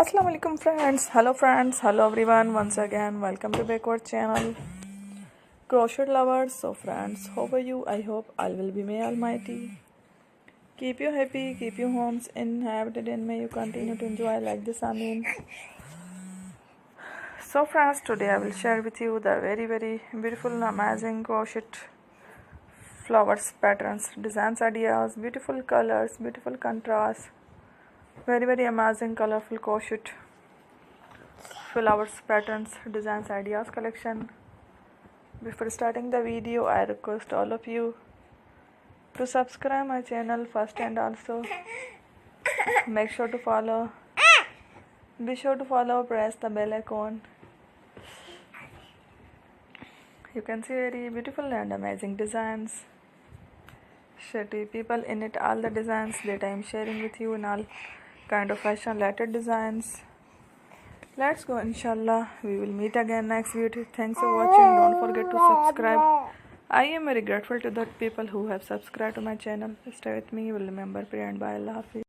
Assalamu alaikum friends, hello everyone, once again welcome to backward channel crochet lovers. So friends, how are you? I hope all will be may almighty keep you happy, keep you homes inhabited, and may you continue to enjoy like this. Amen. So friends, today I will share with you the very beautiful and amazing crochet flowers patterns, designs, ideas, beautiful colors, beautiful contrast, very amazing colorful crochet flowers patterns, designs, ideas collection. Before starting the video, I request all of you to subscribe my channel first, and also make sure to follow, be sure to follow, press the bell icon. You can see very beautiful and amazing designs, shady people in it, all the designs that I am sharing with you in all kind of fashion related designs. Let's go, inshallah. We will meet again next video. Thanks for watching. Don't forget to subscribe. I am very grateful to the people who have subscribed to my channel. Stay with me. You will remember. Pray and bye. Allah Hafiz.